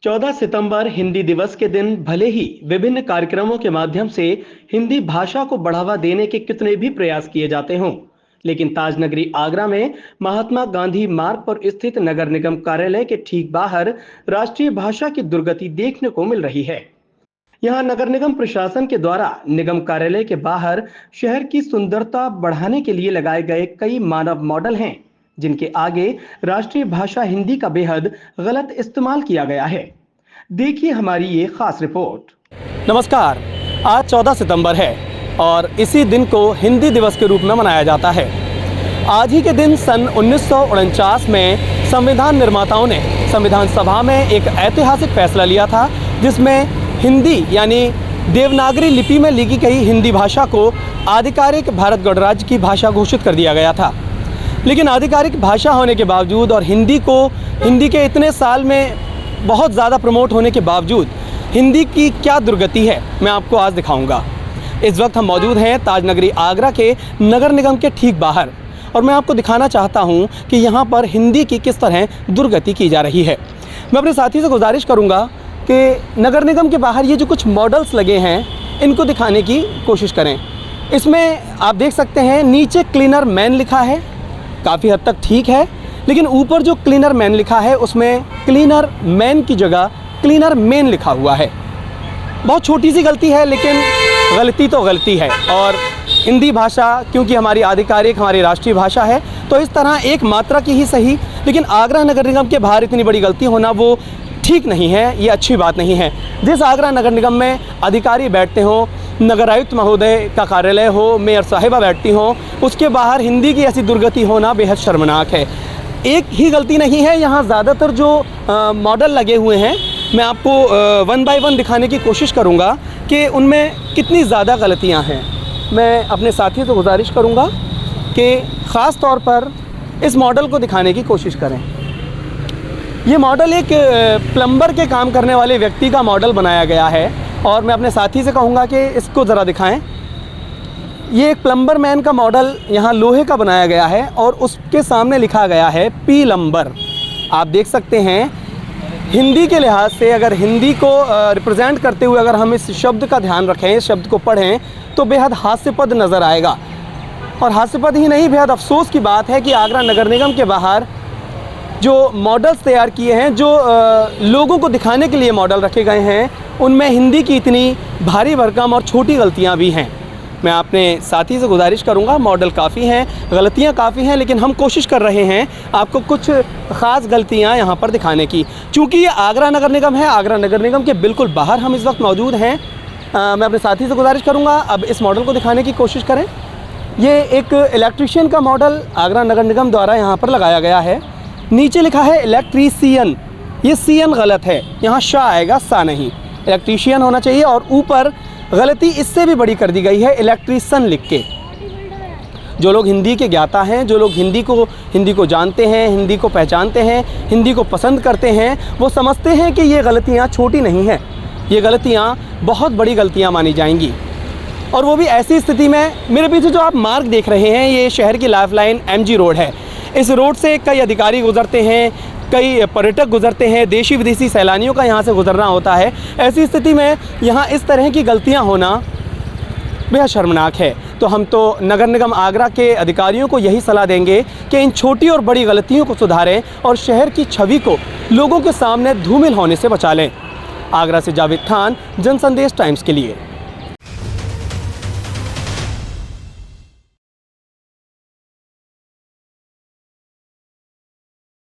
14 सितंबर हिंदी दिवस के दिन भले ही विभिन्न कार्यक्रमों के माध्यम से हिंदी भाषा को बढ़ावा देने के कितने भी प्रयास किए जाते हों, लेकिन ताजनगरी आगरा में महात्मा गांधी मार्ग पर स्थित नगर निगम कार्यालय के ठीक बाहर राष्ट्रीय भाषा की दुर्गति देखने को मिल रही है। यहां नगर निगम प्रशासन के द्वारा निगम कार्यालय के बाहर शहर की सुंदरता बढ़ाने के लिए लगाए गए कई मानव मॉडल हैं, जिनके आगे राष्ट्रीय भाषा हिंदी का बेहद गलत इस्तेमाल किया गया है। देखिए हमारी ये खास रिपोर्ट। नमस्कार, आज 14 सितंबर है और इसी दिन को हिंदी दिवस के रूप में मनाया जाता है। आज ही के दिन सन 1949 में संविधान निर्माताओं ने संविधान सभा में एक ऐतिहासिक फैसला लिया था, जिसमें हिंदी यानी देवनागरी लिपि में लिखी गई हिंदी भाषा को आधिकारिक भारत गणराज्य की भाषा घोषित कर दिया गया था। लेकिन आधिकारिक भाषा होने के बावजूद और हिंदी के इतने साल में बहुत ज़्यादा प्रमोट होने के बावजूद हिंदी की क्या दुर्गति है, मैं आपको आज दिखाऊंगा। इस वक्त हम मौजूद हैं ताजनगरी आगरा के नगर निगम के ठीक बाहर और मैं आपको दिखाना चाहता हूं कि यहां पर हिंदी की किस तरह दुर्गति की जा रही है। मैं अपने साथी से गुजारिश करूंगा कि नगर निगम के बाहर ये जो कुछ मॉडल्स लगे हैं, इनको दिखाने की कोशिश करें। इसमें आप देख सकते हैं नीचे क्लीनर मैन लिखा है, काफ़ी हद तक ठीक है, लेकिन ऊपर जो क्लीनर मैन लिखा है उसमें क्लीनर मैन की जगह क्लीनर मेन लिखा हुआ है। बहुत छोटी सी गलती है, लेकिन गलती तो गलती है। और हिंदी भाषा क्योंकि हमारी आधिकारिक हमारी राष्ट्रीय भाषा है, तो इस तरह एक मात्रा की ही सही, लेकिन आगरा नगर निगम के बाहर इतनी बड़ी गलती होना वो ठीक नहीं है, ये अच्छी बात नहीं है। जिस आगरा नगर निगम में अधिकारी बैठते हों, नगर आयुक्त महोदय का कार्यालय हो, मेयर साहिबा बैठती हों, उसके बाहर हिंदी की ऐसी दुर्गति होना बेहद शर्मनाक है। एक ही गलती नहीं है, यहाँ ज़्यादातर जो मॉडल लगे हुए हैं, मैं आपको वन बाय वन दिखाने की कोशिश करूँगा कि उनमें कितनी ज़्यादा गलतियाँ हैं। मैं अपने साथी से गुजारिश करूँगा कि ख़ास तौर पर इस मॉडल को दिखाने की कोशिश करें। ये मॉडल एक प्लम्बर के काम करने वाले व्यक्ति का मॉडल बनाया गया है और मैं अपने साथी से कहूँगा कि इसको ज़रा दिखाएं। ये एक प्लम्बर मैन का मॉडल यहाँ लोहे का बनाया गया है और उसके सामने लिखा गया है पी लंबर। आप देख सकते हैं, हिंदी के लिहाज से अगर हिंदी को रिप्रेजेंट करते हुए अगर हम इस शब्द का ध्यान रखें, इस शब्द को पढ़ें, तो बेहद हास्यपद नज़र आएगा। और हास्यपद ही नहीं, बेहद अफसोस की बात है कि आगरा नगर निगम के बाहर जो मॉडल्स तैयार किए हैं, जो लोगों को दिखाने के लिए मॉडल रखे गए हैं, उनमें हिंदी की इतनी भारी भरकम और छोटी गलतियां भी हैं। मैं अपने साथी से गुजारिश करूंगा, मॉडल काफ़ी हैं, गलतियां काफ़ी हैं, लेकिन हम कोशिश कर रहे हैं आपको कुछ ख़ास गलतियां यहां पर दिखाने की। चूँकि ये आगरा नगर निगम है, आगरा नगर निगम के बिल्कुल बाहर हम इस वक्त मौजूद हैं। मैं अपने साथी से गुजारिश करूँगा अब इस मॉडल को दिखाने की कोशिश करें। ये एक इलेक्ट्रीशियन का मॉडल आगरा नगर निगम द्वारा यहाँ पर लगाया गया है। नीचे लिखा है इलेक्ट्रीशियन, ये सीएन गलत है, यहाँ शाह आएगा, सा नहीं, इलेक्ट्रीशियन होना चाहिए। और ऊपर गलती इससे भी बड़ी कर दी गई है, इलेक्ट्रीशियन लिख के। जो लोग हिंदी के ज्ञाता हैं, जो लोग हिंदी को जानते हैं, हिंदी को पहचानते हैं, हिंदी को पसंद करते हैं, वो समझते हैं कि ये गलतियाँ छोटी नहीं हैं, ये गलतियाँ बहुत बड़ी गलतियाँ मानी जाएंगी। और वो भी ऐसी स्थिति में, मेरे पीछे जो आप मार्ग देख रहे हैं, ये शहर की लाइफलाइन एमजी रोड है। इस रोड से कई अधिकारी गुजरते हैं, कई पर्यटक गुजरते हैं, देशी विदेशी सैलानियों का यहाँ से गुजरना होता है। ऐसी स्थिति में यहाँ इस तरह की गलतियाँ होना बेहद शर्मनाक है। तो हम तो नगर निगम आगरा के अधिकारियों को यही सलाह देंगे कि इन छोटी और बड़ी गलतियों को सुधारें और शहर की छवि को लोगों के सामने धूमिल होने से बचा लें। आगरा से जावेद खान, जनसंदेश टाइम्स के लिए।